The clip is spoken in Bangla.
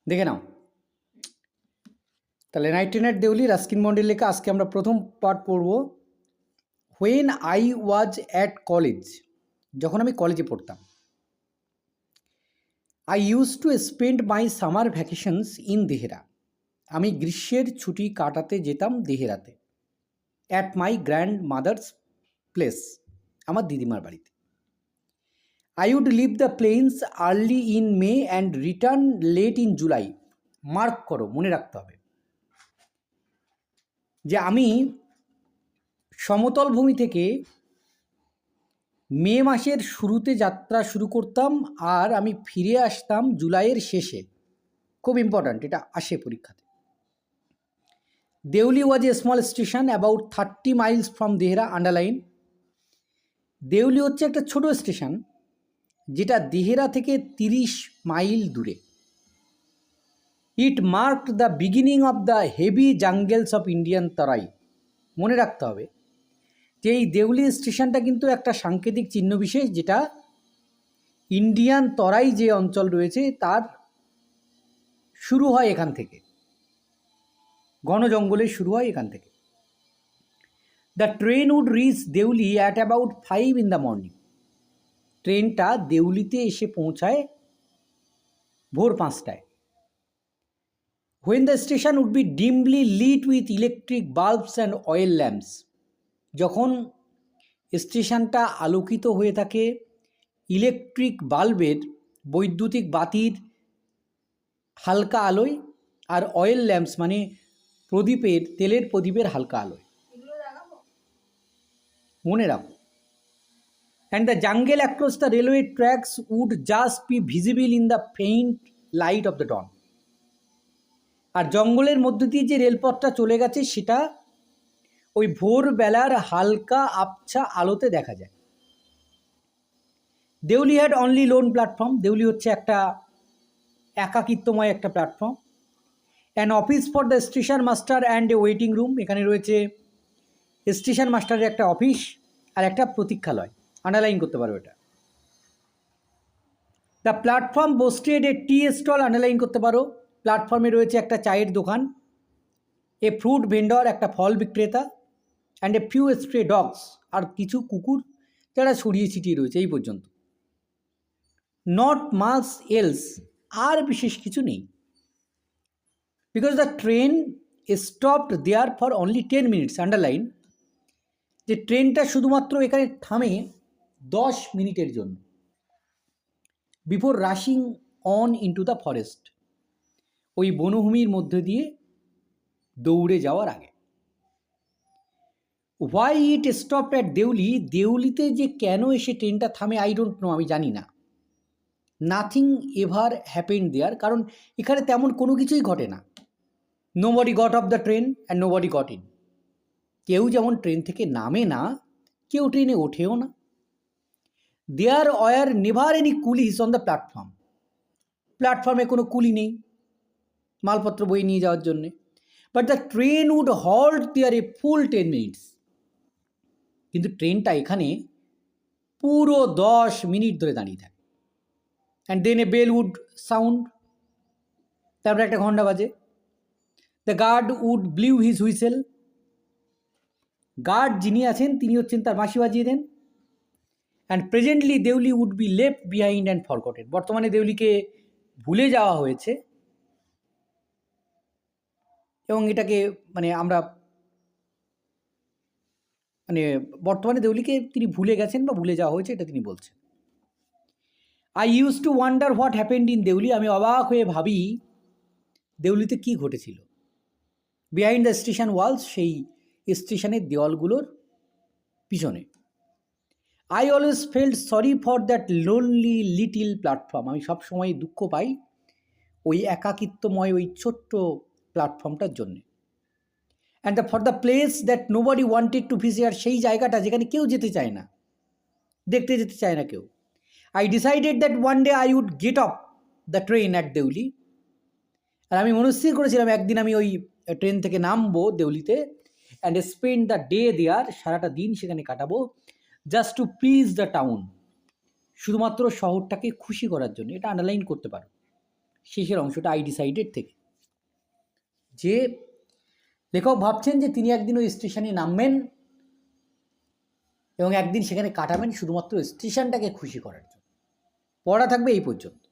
দেখে নাও তাহলে night train at Deoli, Ruskin বন্ডের লেখা। আজকে আমরা প্রথম পার্ট পড়ব। When I was at college, যখন আমি কলেজে পড়তাম। I use to spend my summer vacations in Dehra, আমি গ্রীষ্মের ছুটি কাটাতে যেতাম দেহেরাতে। At my grandmother's place, আমার দিদিমার বাড়িতে। I would leave the plains early in May and return late in July. Mark করো, মনে রাখতে হবে যে আমি সমতল ভূমি থেকে মে মাসের শুরুতে যাত্রা শুরু করতাম আর আমি ফিরে আসতাম জুলাইয়ের শেষে। খুব ইম্পর্ট্যান্ট, এটা আসে পরীক্ষাতে। Deoli was a small station about 30 miles from Dehra. Underline, Deoli হচ্ছে একটা ছোট স্টেশন যেটা দেহেরা থেকে 30 মাইল দূরে। It marked the beginning of the heavy jungles of Indian Terai. মনে রাখতে হবে যে এই দেউলি স্টেশনটা কিন্তু একটা সাংকেতিক চিহ্ন বিশেষ, যেটা ইন্ডিয়ান তরাই যে অঞ্চল রয়েছে তার শুরু হয় এখান থেকে, ঘন জঙ্গলের শুরু হয় এখান থেকে। The train would reach Deoli at about 5 in the morning। ট্রেনটা দেউলিতে এসে পৌঁছায় ভোর 5টায়। When the station would be dimly lit with electric bulbs and oil lamps, যখন স্টেশনটা আলোকিত হয়ে থাকে ইলেকট্রিক বাল্বের, বৈদ্যুতিক বাতির হালকা আলোয়, আর অয়েল ল্যাম্পস মানে প্রদীপের, তেলের প্রদীপের হালকা আলোয়। মনে রাখো। And the jungle across the railway tracks would just be visible in the faint light of the dawn. আর জঙ্গলের মধ্য দিয়ে যে রেলপথটা চলে গেছে সেটা ওই ভোরবেলার হালকা আবছা আলোতে দেখা যায়। Deoli had only lone platform. Deoli হচ্ছে একটা একাকিত্বময় একটা platform. An office for the station master and a waiting room. এখানে রয়েছে স্টেশন মাস্টারের একটা অফিস আর একটা প্রতীক্ষালয়। আন্ডারলাইন করতে পারো এটা। The platform boasted a tea stall. Underline করতে পারো। প্ল্যাটফর্মে রয়েছে একটা চায়ের দোকান, এ ফ্রুট ভেন্ডর, একটা ফল বিক্রেতা, and a few stray dogs, আর কিছু কুকুর যারা ছড়িয়ে ছিটিয়ে রয়েছে। এই পর্যন্ত। নট মাচ এলস, আর বিশেষ কিছু নেই। Because the train stopped there for only 10 minutes। Underline, যে ট্রেনটা শুধুমাত্র এখানে থামে 10 মিনিটের জন্য। Before rushing on into the forest, ওই বনভূমির মধ্যে দিয়ে দৌড়ে যাওয়ার আগে। Why it stop at Deoli, দেউলিতে যে কেন এসে ট্রেনটা থামে, আই ডোন্ট নো, আমি জানি না। নাথিং এভার হ্যাপেন্ড দেয়ার, কারণ এখানে তেমন কোনো কিছুই ঘটে না। Nobody got off the train and nobody got in. কেউ যেমন ট্রেন থেকে নামে না, কেউ ট্রেনে ওঠেও না। There were never any coolies on the platform. প্ল্যাটফর্মে কোনো কুলি নেই মালপত্র বয়ে নিয়ে যাওয়ার জন্যে। But the train would halt there a full 10 minutes। কিন্তু ট্রেনটা এখানে পুরো 10 মিনিট ধরে দাঁড়িয়ে থাকে। And then a bell would sound, তারপরে একটা ঘণ্টা বাজে। The guard would blew his whistle. Guard যিনি আছেন তিনি হচ্ছেন তার বাঁশি বাজিয়ে দেন। And presently Deoli would be left behind and forgotten. বর্তমানে দেউলিকে ভুলে যাওয়া হয়েছে এবং এটাকে আমরা বর্তমানে দেউলিকে তিনি ভুলে গেছেন বা ভুলে যাওয়া হয়েছে, এটা তিনি বলছেন। I use to wonder what happened in Deoli. আমি অবাক হয়ে ভাবি দেউলিতে কী ঘটেছিল। বিহাইন্ড দ্য স্টেশন ওয়ালস, সেই স্টেশনের দেওয়ালগুলোর পিছনে। I always felt sorry for that lonely little platform. আমি সবসময় দুঃখ পাই ওই একাকিত্বময় ওই ছোট্ট প্ল্যাটফর্মটার জন্যে। And for the place that nobody wanted to visit, আর সেই জায়গাটা যেখানে কেউ যেতে চায় না, দেখতে যেতে চায় না কেউ। I decided that one day I would get off the train at Deoli. আর আমি মনস্থির করেছিলাম একদিন আমি ওই ট্রেন থেকে নামবো দেউলিতে, and spend the day there, সারাটা দিন সেখানে কাটাবো, just to please the town, শুধুমাত্র শহরটাকে খুশি করার জন্য। এটা আন্ডারলাইন করতে পারো শেষের অংশটা, আই ডিসাইডেড থেকে। যে লেখক ভাবছেন যে তিনি একদিন ওই স্টেশনে নামবেন এবং একদিন সেখানে কাটাবেন শুধুমাত্র স্টেশনটাকে খুশি করার জন্য। পড়া থাকবে এই পর্যন্ত।